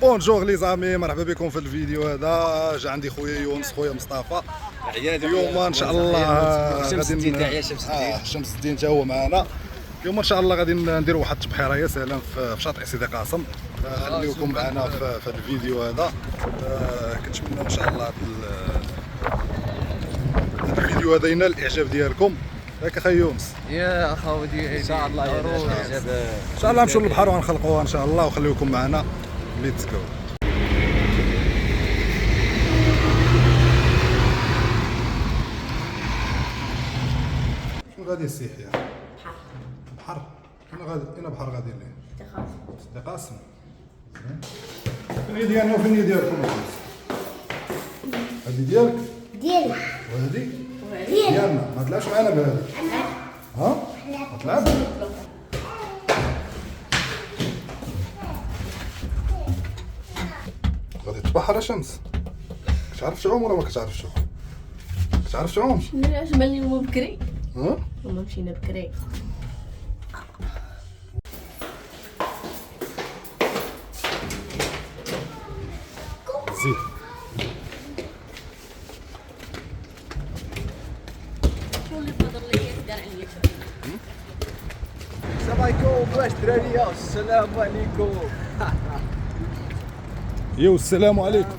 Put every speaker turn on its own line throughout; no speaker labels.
بونجور لي زامي، مرحبا بكم في الفيديو هذا. جا عندي خويا يونس، خويا مصطفى. اليوم ان شاء الله غادي شمس الدين حتى هو معنا. اليوم ان شاء الله غادي نديروا واحد التبحيره يا سلام في شاطئ سيدي قاسم. خليكم معنا في الفيديو هذا. كنتمنى ان شاء الله هذا الفيديو هذا ينال الاعجاب ديالكم. ياك اخي يونس؟
يا اخاو ديالي ان شاء الله
ان شاء الله نمشيو للبحر ونخلقوها ان شاء الله، وخليكم معنا. ليتس جو. شنو غادي السيح يا بحر؟ انا بحر غادي ليه؟ سيدي قاسم. فين هي ديالنا وفين هي ديالكم؟ هذه ديالك؟
ديالي
وهذه
ديالي
ديالنا. ما تلعبش معنا بهذه. ها؟ ما تلعب؟ غادي تبحر شمس. كتعرف تعوم ولا ما كتعرفش تعوم؟ كتعرف تعوم؟
علاش بان لي هما بكري؟
ها؟
هما مشينا بكري.
زيد.
شنو اللي فضل لي يدار عليا؟
السلام عليكم واش دراري؟ السلام عليكم.
يو السلام عليكم.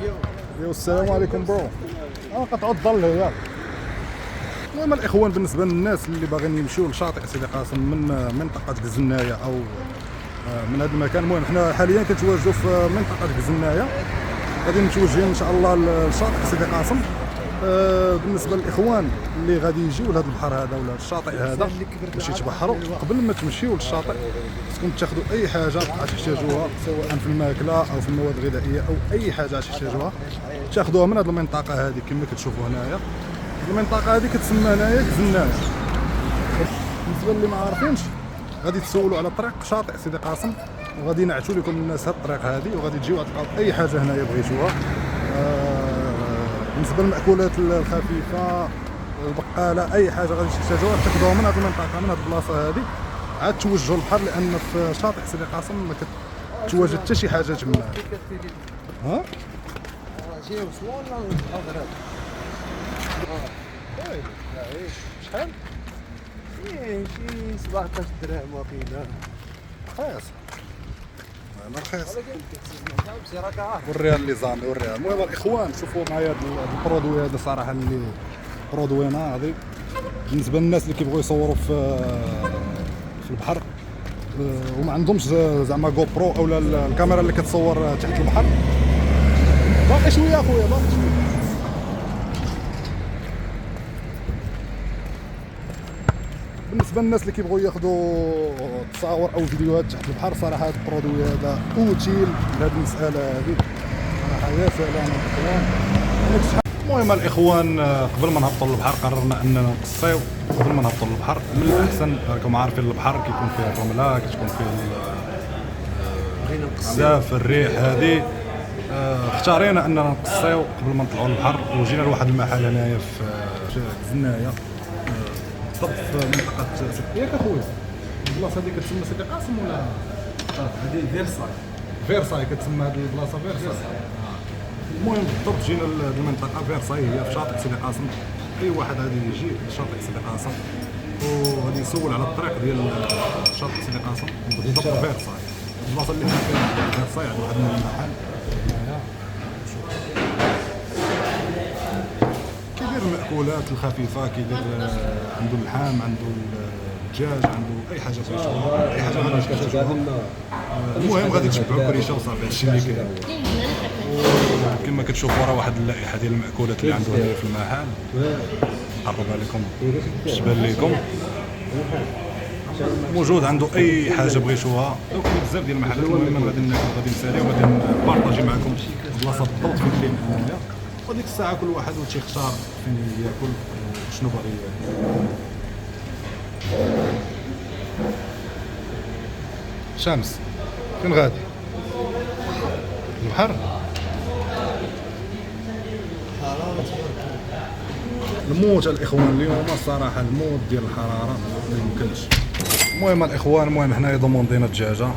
يو
يو السلام عليكم برو. قطعوا الظل ياك. المهم الاخوان، بالنسبه للناس اللي باغيين يمشيو لشاطئ سيدي قاسم من منطقه كزنايه او من هذا المكان، المهم حنا حاليا كنتواجدوا في منطقه كزنايه، غادي متوجهين ان شاء الله لشاطئ سيدي قاسم. بالنسبه للاخوان اللي غادي يجيو لهذا البحر هذا ولا الشاطئ هذا باش يتبحروا، قبل ما تمشيو للشاطئ خصكم تاخذوا اي حاجه غتحتاجوها، سواء في الماكله او في المواد الغذائيه او اي حاجه غتحتاجوها، تاخذوها من هذه المنطقه هذه. كما كتشوفوا هنايا المنطقه هذه كتسمى هنايا كزنايه. بالنسبه اللي ما عارفينش غادي تسولوا على طريق شاطئ سيدي قاسم، وغادي نعتوا لكم الناس هاد الطريق هذه، وغادي تجيو تلقاو اي حاجه هنايا بغيتوها. بالنسبه للمأكولات الخفيفه، البقاله، اي حاجه غادي تحتاجوها تاخذوها من هذه المنطقه، من هذه البلاصه هذه، عاد توجهوا للبحر، لان في شاطئ سيدي قاسم ما كتواجد حتى شي حاجه تما. ها؟
جيو سوانا ونحضر
شحال؟
شي 17 درهم واقيلا.
رخيص. انا رخيص.
سي راك عارف
وريها اللي زامي، وريها. المهم الاخوان شوفوا معايا هذا البرودوي هذا، صراحه اللي برودوي ناضي بالنسبه للناس اللي كيبغيو يصوروا في البحر وما عندهمش زعما جو برو اولا الكاميرا اللي كتصور تحت البحر. باقي شويه اخويا، باقي شويه. بالنسبه للناس اللي كيبغيو ياخذوا تصاور او فيديوهات تحت البحر، صراحه هذا البرودوي هذا اوتيل لهذه المساله هذه، صراحه يا سلام الاخوان. المهم الاخوان، قبل ما نهبطوا للبحر قررنا اننا نقصيو. قبل ما نهبطوا للبحر من الاحسن، راكم عارفين البحر كيكون فيه الرمله، كتكون فيه بزاف الريح هذه. اختارينا اننا نقصيو قبل ما نطلعوا للبحر، وجينا لواحد المحل هنايا في زنايه، بالضبط في منطقه ياك اخويا. البلاصه هذه كتسمى سيدي قاسم ولا
هذه فيرساي.
فيرساي كتسمى هذه البلاصه فيرساي. المهم بالضبط جينا للمنطقه فيرساي، هي في شاطئ سيدي قاسم. اي واحد غادي يجي لشاطئ سيدي قاسم وغادي يسول على الطريق ديال شاطئ سيدي قاسم، بالضبط فيرساي. البلاصه اللي حنا فيها فيرساي، عند واحد المحل هنايا كيدير المأكولات الخفيفه، كيدير عنده اللحم، عنده الدجاج، عنده اي حاجه بغيتوها، اي حاجه غادي تحتاجوها. المهم غادي تشبعوا كريشه وصافي، هادشي اللي كاين. كما كتشوفوا راه واحد اللائحه ديال المأكولات اللي عنده هنا في المحل، نقربها لكم باش تبان لكم. موجود عنده اي حاجه بغيتوها، كاين بزاف ديال المحلات. المهم غادي نساليو وغادي نبارطاجي معكم البلاصه بالضبط فين كاين هنايا، وديك الساعه كل واحد تيختار فين ياكل وشنو باغي ياكل. شمس فين غادي؟ البحر. الموت الاخوان اليوم الصراحه، الموت ديال الحراره ما يمكنش. المهم الاخوان، المهم حنايا ضمن دينا الدجاجه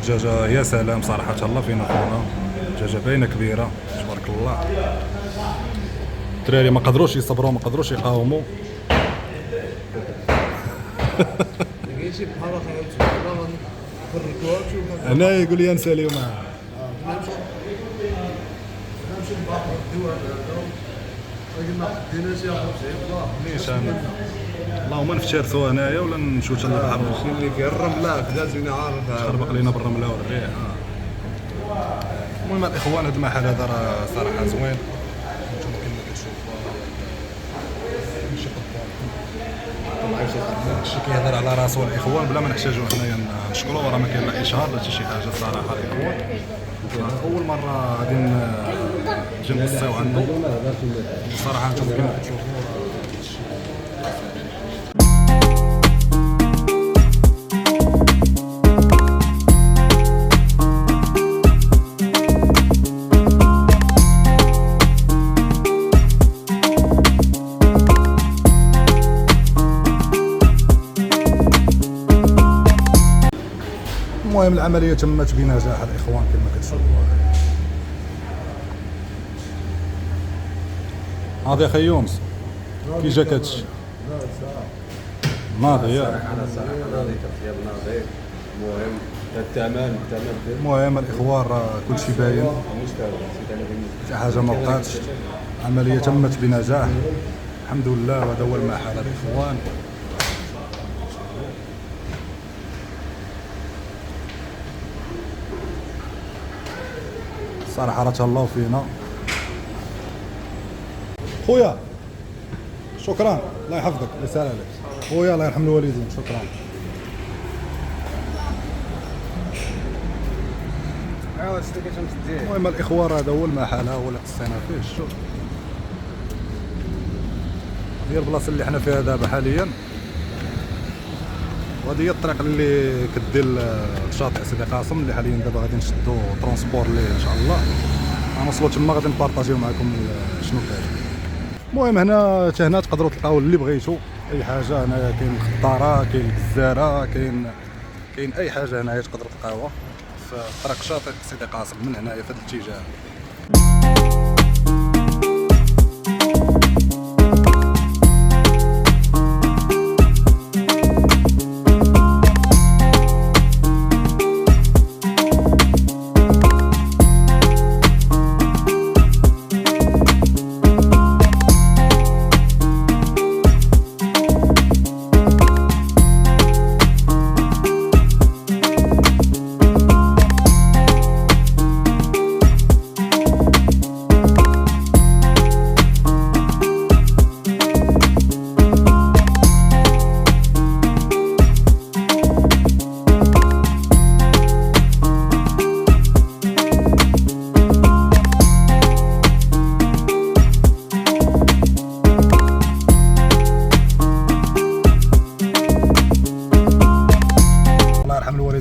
الدجاجه يا سلام صراحه الله فينا خونا، دجاجه باينه كبيره تبارك الله. الدراري ما قدروش يصبروا ما قدروش يقاوموا.
كاين شي بحال اخر والله نفركوها وتشوف
انا يقول لي نساليو معاه.
نمشي نبقى ندوها ولكن ما خديناش يا خويا الله
ليش انا اللهم نفترسوا هنايا ولا نمشيو حتى للبحر
شي اللي فيه الرمله كدا زوينه عارف
خربق لينا بالرمله والريح. المهم الاخوان هذا المحل هذا راه صراحه زوين، نتوما كما كتشوفوا ماشي قدامكم شي كيهضر على راسو الاخوان بلا ما نحتاجوا حنايا نشكروا، راه ما كاين لا اشهار لا حتى شي حاجه الصراحه. الاخوان اول مره غادي نجي نوصيو عنه صراحه، نتوما كما كتشوفوا المهم العمليه تمت بنجاح الاخوان كما كتشوفوا. هذا اخي يونس كي جاك هادشي ناضي ياك؟
انا صراحه ناضي تطيب ناضي. المهم الثمن ديال
المهم الاخوان راه كلشي باين،
المستوى سيت انا بالنسبه
شي حاجه ما بقاتش، العمليه تمت بنجاح الحمد لله. وهذا هو المحل الاخوان. صراحه راه تهلاو فينا خويا، شكرا الله يحفظك الله يسهل عليك خويا، الله يرحم الوالدين، شكرا.
ايوا سيدي كتمشي تدير
المهم الاخوان هذا هو المحل هو اللي قصينا فيه. شوف هي البلاصه اللي حنا فيها دابا حاليا، وهذه هي الطريق اللي كدير لشاطئ سيدي قاسم اللي حاليا دابا غادي نشدو ترونسبور ليه ان شاء الله. غنوصلوا تما غادي نبارطاجيو معكم شنو كاين. المهم هنا حتى هنا تقدروا تلقاو اللي بغيتو اي حاجه. هنايا كاين الخضاره، كاين الجزاره، كاين اي حاجه هنايا تقدروا تلقاوها في طريق شاطئ سيدي قاسم من هنايا في هذا الاتجاه.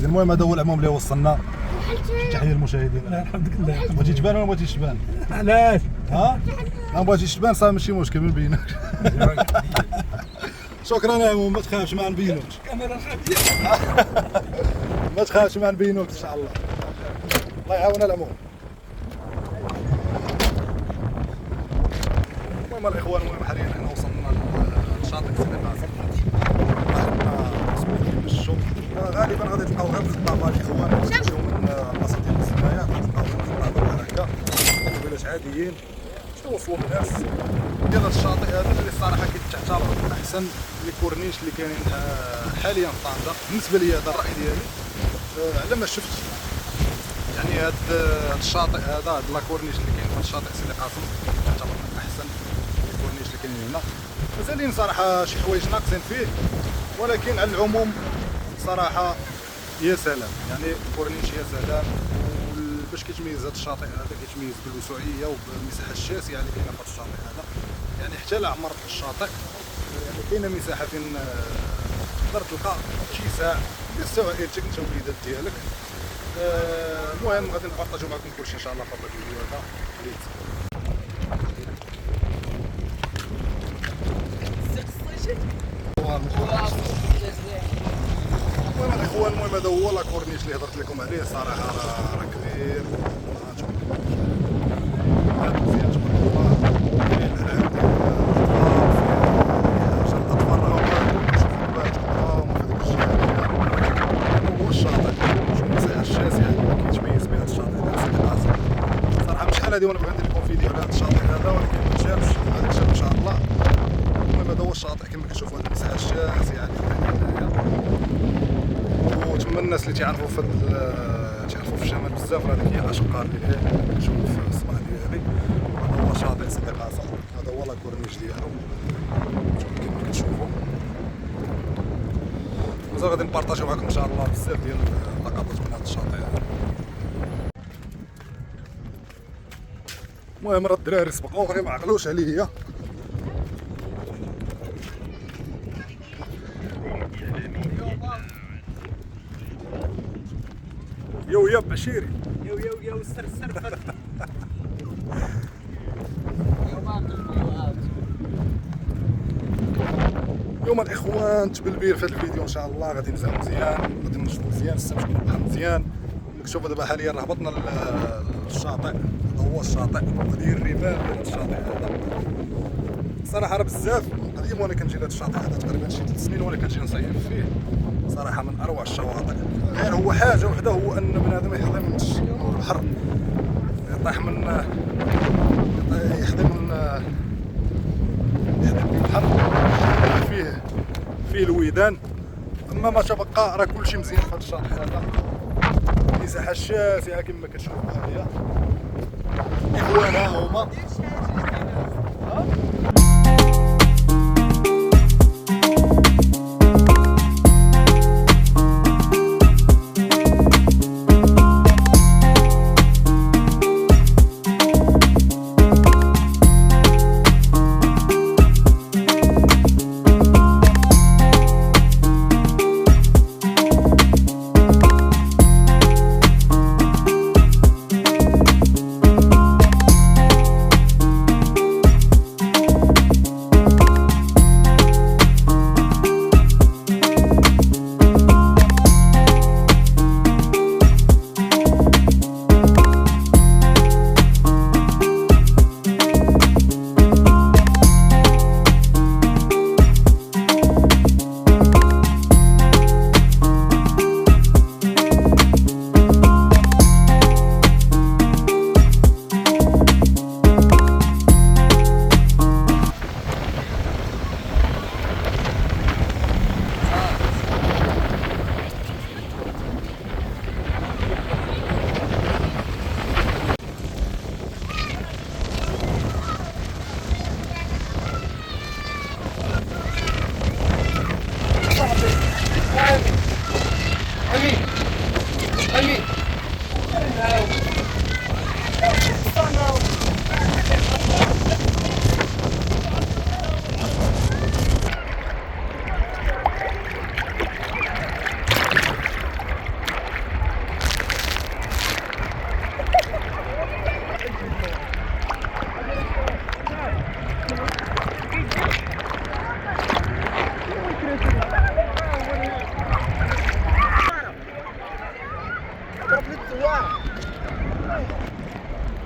المهم هذا هو العموم اللي وصلنا. تحيه للمشاهدين.
الحمد لله.
بغيتي تبان ولا ما بغيتيش تبان؟
علاش؟
ها؟ ما بغيتيش تبان صافي ماشي مشكل ما نبينك. شكرا يا عموم، ما تخافش ما نبينوكش.
الكاميرا خفيه.
ما تخافش ما نبينوكش ان شاء الله. الله يعاون العموم. المهم الاخوان، المهم حاليا حنا وصلنا لشاطئ سيدي قاسم. نمشوا غالبا غادي تلقاو غير الخطابه الاخوان، غادي من البلاصه ديال السمايات غتلقاو الخطابه بحال هكا طويلات عاديين باش توصلوا الناس ديال هذا الشاطئ هذا اللي الصراحه كيتعتبر من احسن لي كورنيش اللي كاينين حاليا في طنجه. بالنسبه لي هذا الراي ديالي على ما شفت، يعني هذا الشاطئ هذا هاد لاكورنيش اللي كاين في الشاطئ سيدي قاسم كيعتبر من احسن لي كورنيش اللي كاينين هنا. مازالين صراحه شي حوايج ناقصين فيه، ولكن على العموم صراحه يا سلام، يعني كورنيش يا سلام. باش كيتميز هذا الشاطئ هذا كيتميز بالوسوعيه وبالمساحه الشاسعه اللي كاينه في هذا الشاطئ هذا، يعني حتى على عمر الشاطئ يعني كاينه مساحه فين تقدر تلقى شي ساعه للسوائلتك انت والوليدات ديالك. المهم غادي نبارطاجيو معكم كلشي ان شاء الله في هذا الفيديو هذا. المهم الاخوان، المهم هذا هو لاكورنيش اللي هضرت لكم عليه. صراحه راه كبير، مزيان تبارك الله. كاين الالعاب ديال الاطفال، راه شوفوا البارد قدام في ديك الجهه. هو الشاطئ شوف المساحه الشاسعه اللي كيتميز بها الشاطئ ديال سيدي قاسم. صراحه من شحال هادي وانا بغيت ندير لكم فيديو على هذا الشاطئ هذا، ولكن ما تجابش. غادي تجاب ان شاء الله. المهم هذا هو الشاطئ كما كتشوفوا، هذه المساحه الشاسعه وتما الناس اللي تعرفوا في الشمال بزاف، راه هذيك هي الاشقار اللي كتشوفوا في الصباح ديالي. هذا هو شاطئ سيدي قاسم، هذا هو لاكورنيش ديالو كما كتشوفوا. مازال غادي نبارطاجيو معكم ان شاء الله بزاف ديال اللقطات من هذا الشاطئ. المهم راه الدراري سبقوني ما عقلوش عليا. يا بشيري
يو سر
اليوم الاخوان تبلبير في هذا الفيديو ان شاء الله. غادي نزهو مزيان، غادي نشوفو مزيان السمك كيكون البحر مزيان. شوفوا دابا حاليا راه هبطنا للشاطئ، هذا هو الشاطئ ودير الرمال ديال هذا الشاطئ هذا. صراحه راه بزاف قديم وانا كنجي لهذا الشاطئ هذا تقريبا شي 3 سنين وانا كنجي نصيف فيه. صراحه من اروع الشواطئ. غير هو حاجه وحده، هو ان بنادم يحظى من البحر، يطيح من يحظى من البحر فيه الويدان. اما ما تبقى راه كلشي مزيان في هذا الشاطئ هذا. مساحه شاسعه كما كتشوفوا هي. اخوان ها هما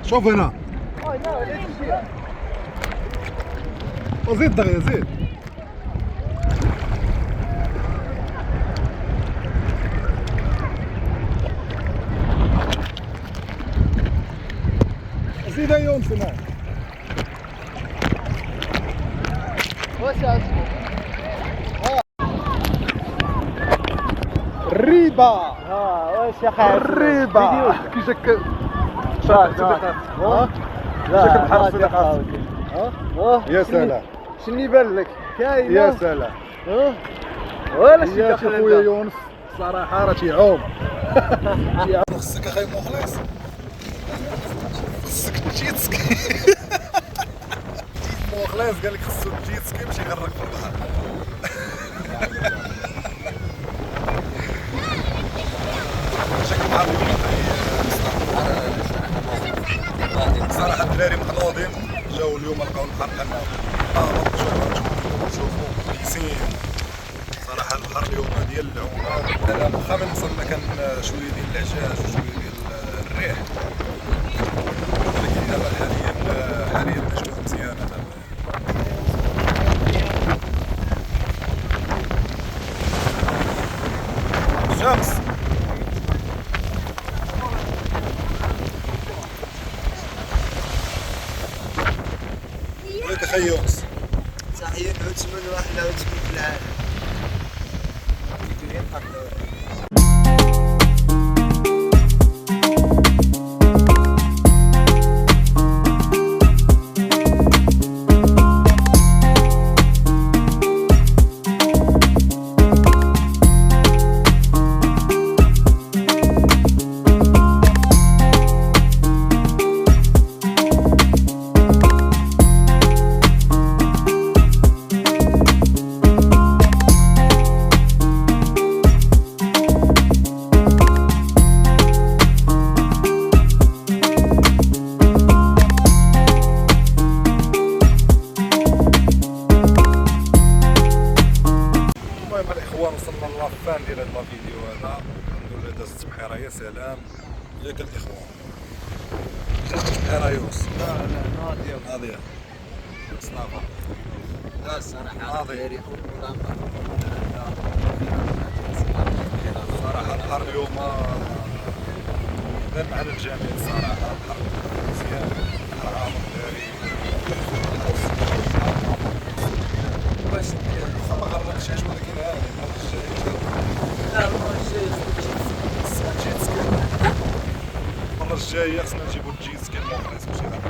شوف هنا. وزيد دغيا زيد. زيد يا يونس هنا. الريبة.
واش يا خالد
الريبة. كي جاك يا سلام.
شني بان لك كاين
يا سلام.
ولا شي
يا
داخل
خويا يونس صراحه راه تيعوم. خصك اخي مخلص، خصك تجيتسكي. مخلص قال لك خصو تجيتسكي باش يغرق في البحر. شكل صراحه الدراري مقلوضين جاو اليوم لقاو البحر بحال شوفوا بيسين. صراحه النهار اليوم ديال العومه. لا واخا من وصلنا كان شويه ديال العجاج وشويه ديال الريح، ولكن دابا حاليا الاجواء مزيانه دابا. الشمس وياك اخي يونس.
صحيح نتمنى واحد لا تكون في العالم.
المهم الاخوان وصلنا للافان ديال هذا الفيديو هذا. الحمد لله دازت البحيره يا سلام. ياك الاخوان دازت البحيره يونس.
لا ناضيه
ناضيه صنافه.
لا الصراحه
ناضي. صراحه النهار اليوم بان على الجميع صراحه. النهار مزيان، النهار عامر داري.
واش
واخا ما غرقش ولكن هذا المره الجايه
لا المره الجايه
المره الجايه خصنا نجيبو الجيت سكي مخلص ماشي غير